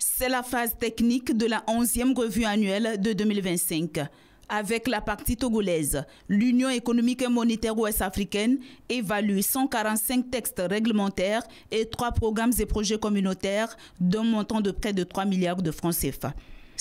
C'est la phase technique de la 11e revue annuelle de 2025. Avec la partie togolaise, l'Union économique et monétaire ouest-africaine évalue 145 textes réglementaires et 3 programmes et projets communautaires d'un montant de près de 3 milliards de francs CFA.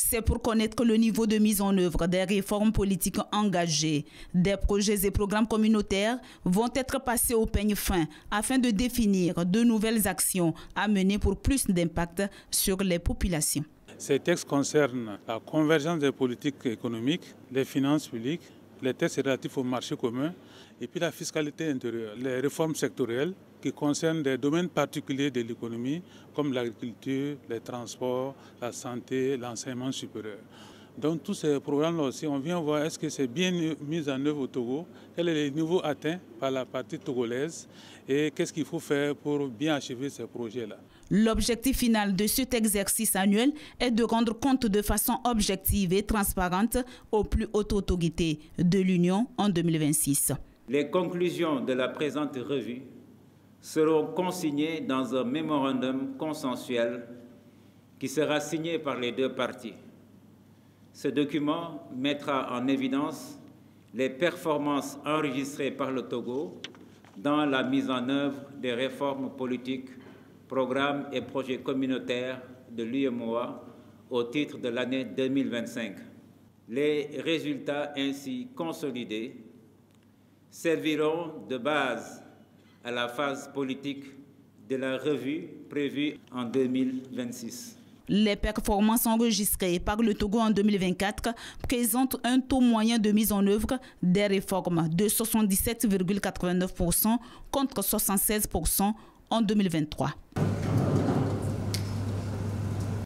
C'est pour connaître le niveau de mise en œuvre des réformes politiques engagées. Des projets et programmes communautaires vont être passés au peigne fin afin de définir de nouvelles actions à mener pour plus d'impact sur les populations. Ces textes concernent la convergence des politiques économiques, les finances publiques, les textes relatifs au marché commun et puis la fiscalité intérieure, les réformes sectorielles qui concernent des domaines particuliers de l'économie comme l'agriculture, les transports, la santé, l'enseignement supérieur. Donc tous ces programmes-là aussi, on vient voir est-ce que c'est bien mis en œuvre au Togo, quel est le niveau atteint par la partie togolaise et qu'est-ce qu'il faut faire pour bien achever ces projets-là. L'objectif final de cet exercice annuel est de rendre compte de façon objective et transparente aux plus hautes autorités de l'Union en 2026. Les conclusions de la présente revue seront consignées dans un mémorandum consensuel qui sera signé par les deux parties. Ce document mettra en évidence les performances enregistrées par le Togo dans la mise en œuvre des réformes politiques, programmes et projets communautaires de l'UEMOA au titre de l'année 2025. Les résultats ainsi consolidés serviront de base à la phase politique de la revue prévue en 2026. Les performances enregistrées par le Togo en 2024 présentent un taux moyen de mise en œuvre des réformes de 77,89% contre 76% en 2023.